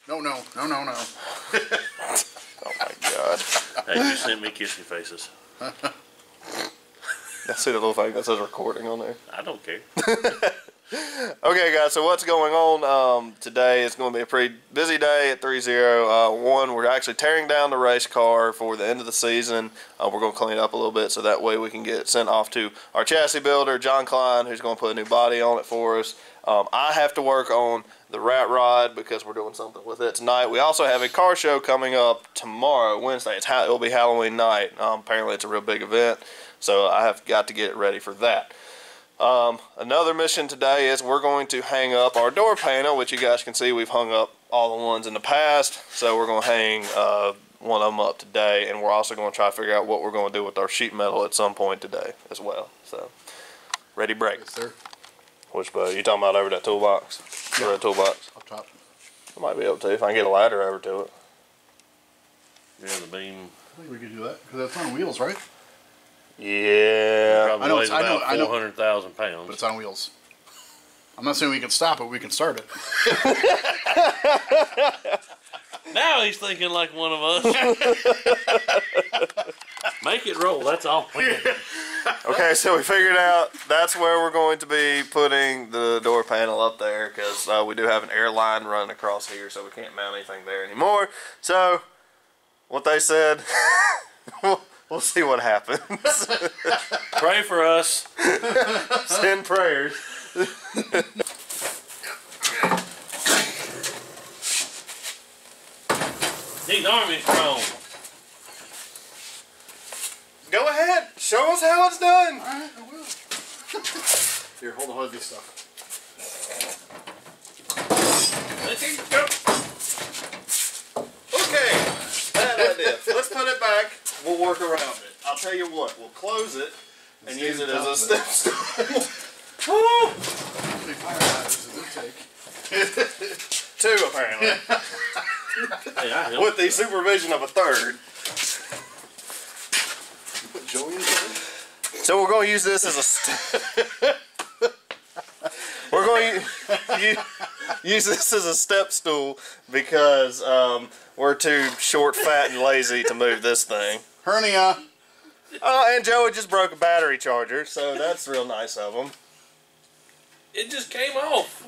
No. Oh my God. Hey, you sent me kissy faces. I see the little thing that says recording on there. I don't care. Okay, guys, so what's going on today? It's going to be a pretty busy day at 301. We're actually tearing down the race car for the end of the season. We're going to clean it up a little bit so that way we can get it sent off to our chassis builder, John Klein, who's going to put a new body on it for us. I have to work on the rat rod because we're doing something with it tonight. We also have a car show coming up tomorrow, Wednesday. It'll be Halloween night. Apparently it's a real big event, so I have got to get it ready for that. Another mission today is we're going to hang up our door panel, which you guys can see we've hung up all the ones in the past. So we're going to hang one of them up today, and we're also going to try to figure out what we're going to do with our sheet metal at some point today as well. So, ready, break. Yes, sir. Which boat? You talking about over that toolbox? Yeah. Over that toolbox? Up top. I might be able to if I can get a ladder over to it. Yeah, the beam. I think we could do that because that's on wheels, right? Yeah. Probably weighs about 400,000 pounds. But it's on wheels. I'm not saying we can stop it. We can start it. Now he's thinking like one of us. Make it roll. That's all. Okay, so we figured out that's where we're going to be putting the door panel up there because we do have an air line running across here, so we can't mount anything there anymore. So, what they said, we'll see what happens. Pray for us. Send prayers. These armies strong. Go ahead. Show us how it's done. All right, I will. Here, hold on to this stuff. Let's go. Okay, bad idea. Let's put it back. We'll work around it. I'll tell you what. We'll close it and use it as a step stool. Woo! Two, apparently. Hey, I help. With the supervision of a third. So we're going to use this as a we're going to use this as a step stool because we're too short, fat, and lazy to move this thing. Hernia. Oh, and Joey just broke a battery charger, so that's real nice of him. It just came off.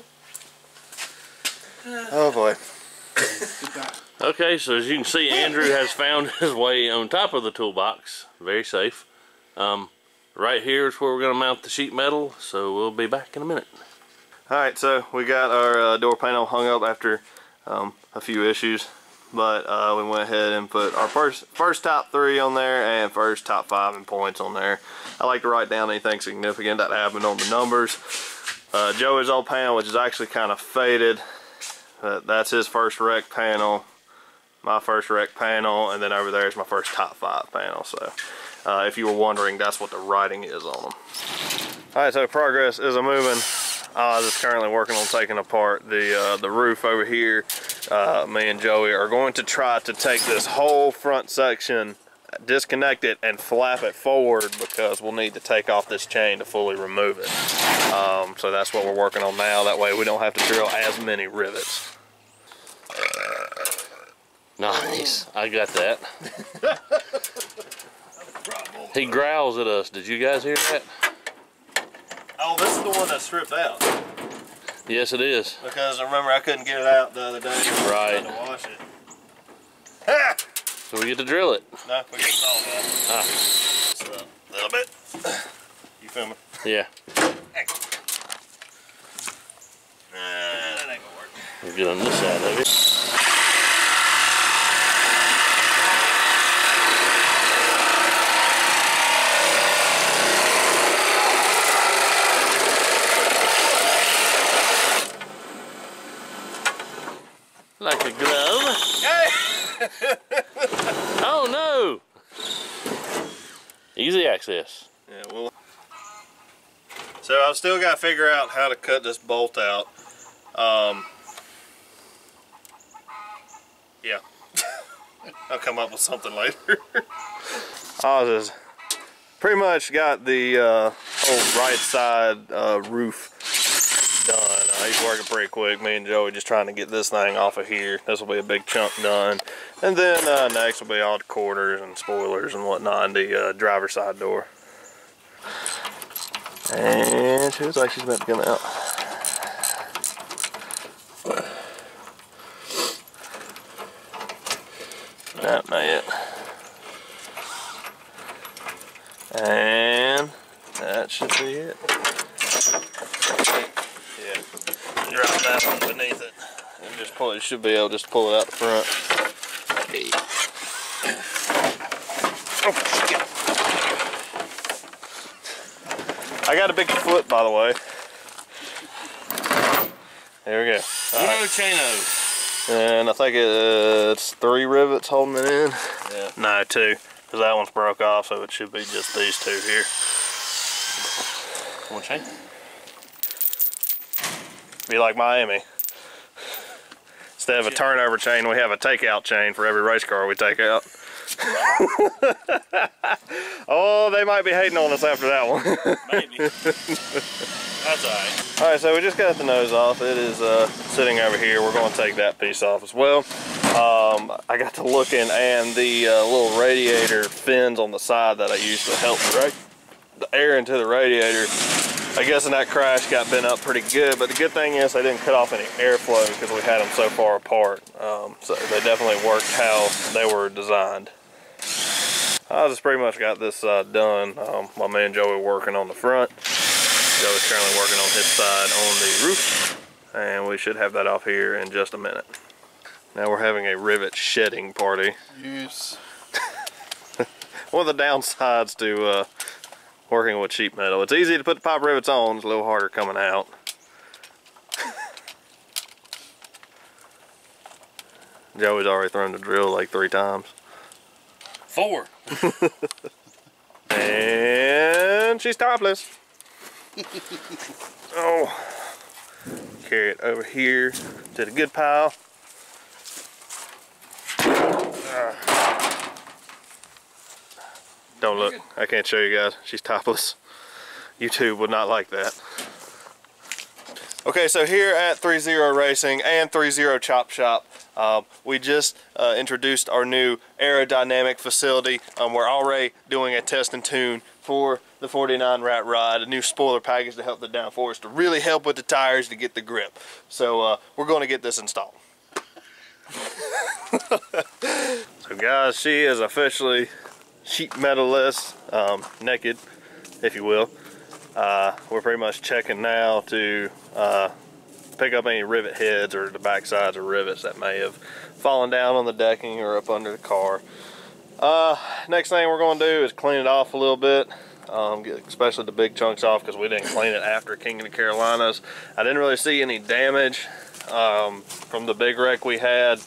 Oh boy. Okay, so as you can see, Andrew has found his way on top of the toolbox. Very safe. Right here is where we're going to mount the sheet metal, so we'll be back in a minute. Alright, so we got our door panel hung up after a few issues, but we went ahead and put our first top 3 on there and first top 5 in points on there. I like to write down anything significant that happened on the numbers. Joey's old panel, which is actually kind of faded, that's his first rec panel, my first rec panel, and then over there is my first top 5 panel. So if you were wondering, that's what the writing is on them. Alright, so progress is a moving. Oz is currently working on taking apart the roof over here. Me and Joey are going to try to take this whole front section, disconnect it, and flap it forward because we'll need to take off this chain to fully remove it. So that's what we're working on now. That way we don't have to drill as many rivets. Nice. I got that. He growls at us. Did you guys hear that? Oh, this is the one that's stripped out. Yes, it is. Because I remember I couldn't get it out the other day. Right. To wash it. So we get to drill it. No, we get it all out. Ah. Just a little bit. You filming? Yeah. That ain't gonna work. We'll get on this side of it. Like a glove. Hey! Oh no! Easy access. Yeah, well. So I've still got to figure out how to cut this bolt out. Yeah. I'll come up with something later. Oz has pretty much got the whole right side roof done. He's working pretty quick. Me and Joey just trying to get this thing off of here. This will be a big chunk done. And then next will be all the quarters and spoilers and whatnot, and the driver's side door. And she looks like she's about to come out. No, not yet. And that should be it. Yeah, drop that one beneath it and just pull it. You should be able to just pull it out the front. Hey. Oh, shit. I got a big foot, by the way. There we go. Uno Chano. And I think it's 3 rivets holding it in. Yeah. No, 2. Because that one's broke off, so it should be just these 2 here. One chain? Be like Miami. Instead of a turnover chain, we have a takeout chain for every race car we take out. Oh, they might be hating on us after that one. Maybe. That's alright. Alright, so we just got the nose off. It is sitting over here. We're going to take that piece off as well. I got to looking, and the little radiator fins on the side that I used to help direct the air into the radiator, I guess in that crash got bent up pretty good, but the good thing is they didn't cut off any airflow because we had them so far apart. So they definitely worked how they were designed. I just pretty much got this done while me and Joey were working on the front. Joey's currently working on his side on the roof, and we should have that off here in just a minute. Now we're having a rivet shedding party. Yes. One of the downsides to working with sheet metal, it's easy to put the pipe rivets on, it's a little harder coming out. Joey's already thrown the drill like 3 times. 4. And she's topless. Oh, carry it over here to the good pile. Don't look, I can't show you guys, she's topless. YouTube would not like that. Okay, so here at 3-0 Racing and 3-0 Chop Shop, we just introduced our new aerodynamic facility. We're already doing a test and tune for the 49 Rat Rod, a new spoiler package to help the downforce, to really help with the tires to get the grip. So we're going to get this installed. So guys, she is officially sheet metal-less, naked, if you will. We're pretty much checking now to pick up any rivet heads or the back sides of rivets that may have fallen down on the decking or up under the car. Next thing we're going to do is clean it off a little bit, get especially the big chunks off because we didn't clean it after King of the Carolinas. I didn't really see any damage from the big wreck we had,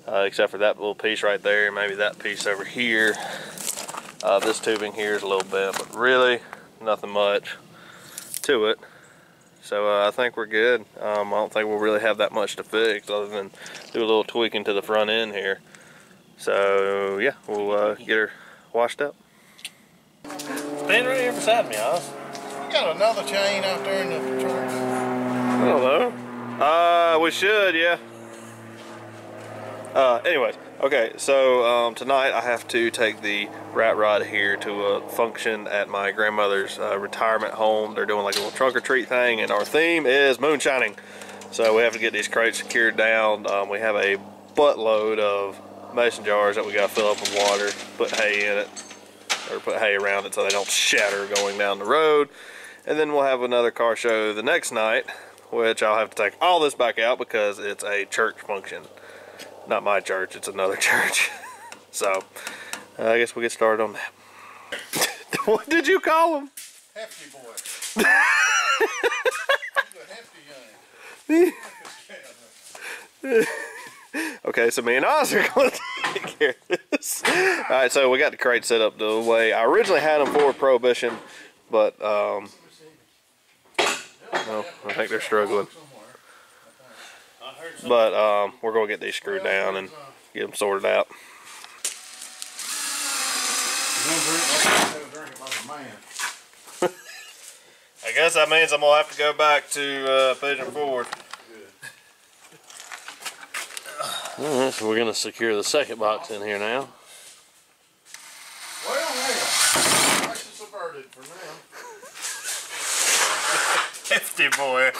except for that little piece right there, maybe that piece over here. This tubing here is a little bent, but really nothing much to it. So I think we're good. I don't think we'll really have that much to fix other than do a little tweaking to the front end here. So yeah, we'll get her washed up. Stand right here beside me, Oz. You got another chain out there in the truck? I don't know. We should, yeah. Anyways, okay, so tonight I have to take the Rat Rod here to a function at my grandmother's retirement home. They're doing like a little trunk or treat thing, and our theme is moonshining. So we have to get these crates secured down. We have a buttload of mason jars that we got to fill up with water, put hay in it, or put hay around it so they don't shatter going down the road. And then we'll have another car show the next night, which I'll have to take all this back out because it's a church function. Not my church, it's another church. So, I guess we'll get started on that. What did you call him? Hefty boy. He's a hefty young. Okay, so me and Oz are going to take care of this. Alright, so we got the crate set up the way I originally had them for Prohibition, but, well, I think they're struggling. But we're going to get these screwed down and get them sorted out. I guess that means I'm gonna have to go back to Pigeon Forge. Alright, so we're gonna secure the second box in here now. Well, now, prices averted for now. Hefty boy.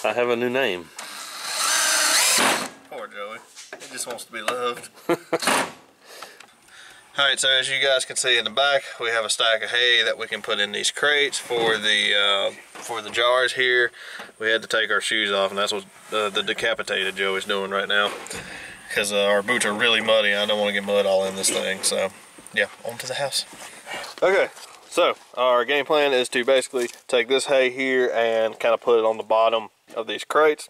I have a new name. Poor Joey. He just wants to be loved. Alright, so as you guys can see in the back, we have a stack of hay that we can put in these crates for the jars here. We had to take our shoes off, and that's what the decapitated Joey's doing right now. Because our boots are really muddy. I don't want to get mud all in this thing, so yeah, on to the house. Okay, so our game plan is to basically take this hay here and kind of put it on the bottom of these crates.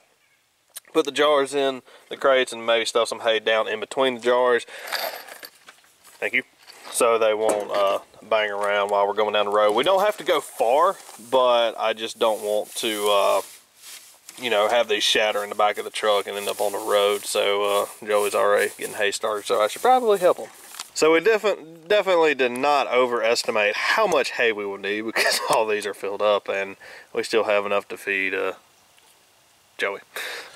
Put the jars in the crates and maybe stuff some hay down in between the jars. Thank you. So they won't bang around while we're going down the road. We don't have to go far, but I just don't want to, you know, have these shatter in the back of the truck and end up on the road. So Joey's already getting hay started, so I should probably help him. So we definitely did not overestimate how much hay we will need, because all these are filled up and we still have enough to feed Joey.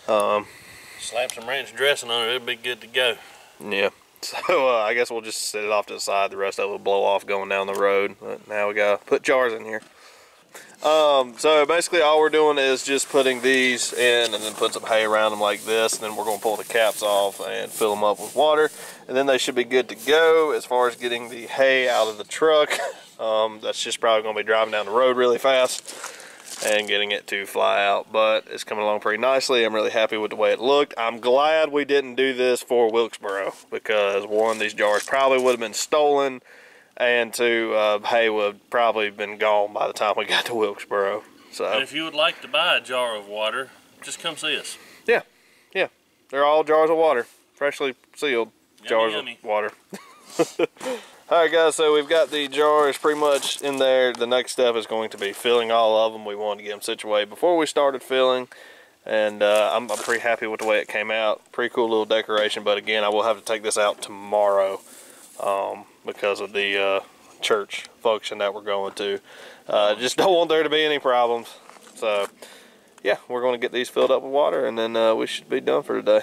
Slap some ranch dressing on it, it'll be good to go. Yeah. So I guess we'll just set it off to the side. The rest of it will blow off going down the road. But now we gotta put jars in here. So basically all we're doing is just putting these in and then put some hay around them like this. And then we're gonna pull the caps off and fill them up with water. And then they should be good to go as far as getting the hay out of the truck. That's just probably gonna be driving down the road really fast and getting it to fly out, but it's coming along pretty nicely. I'm really happy with the way it looked. I'm glad we didn't do this for Wilkesboro, because one, these jars probably would have been stolen, and two, hay would have probably been gone by the time we got to Wilkesboro. So, And if you would like to buy a jar of water, just come see us. yeah, they're all jars of water, freshly sealed jars yummy. of water. Alright guys, so we've got the jars pretty much in there. The next step is going to be filling all of them. We wanted to get them situated before we started filling, and I'm pretty happy with the way it came out. Pretty cool little decoration, but again, I will have to take this out tomorrow because of the church function that we're going to. Just don't want there to be any problems. So yeah, we're going to get these filled up with water, and then we should be done for today.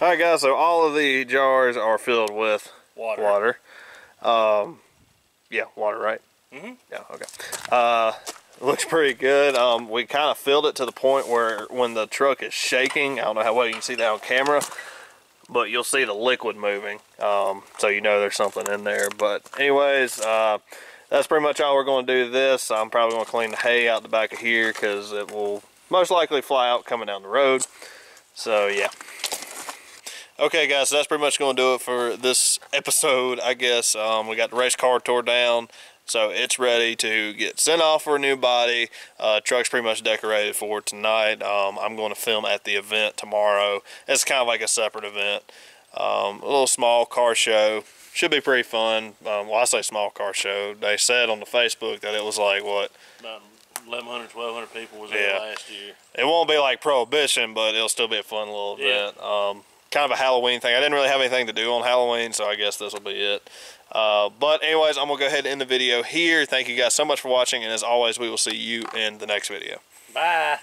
Alright guys, so all of the jars are filled with water. Yeah, water, right? Mm-hmm. Yeah, okay. Looks pretty good. We kind of filled it to the point where when the truck is shaking, I don't know how well you can see that on camera, but you'll see the liquid moving. So you know there's something in there. But anyways, that's pretty much all we're going to do to this. I'm probably going to clean the hay out the back of here, because it will most likely fly out coming down the road. So yeah. Okay guys, so that's pretty much going to do it for this episode, I guess. We got the race car tore down, so it's ready to get sent off for a new body. Truck's pretty much decorated for tonight. I'm going to film at the event tomorrow. It's kind of like a separate event. A little small car show. Should be pretty fun. Well, I say small car show. They said on the Facebook that it was like, what? About 1,100, 1,200 people was there last year. It won't be like Prohibition, but it'll still be a fun little event. Kind of a Halloween thing. I didn't really have anything to do on Halloween, so I guess this will be it. But anyways, I'm going to go ahead and end the video here. Thank you guys so much for watching, and as always, we will see you in the next video. Bye.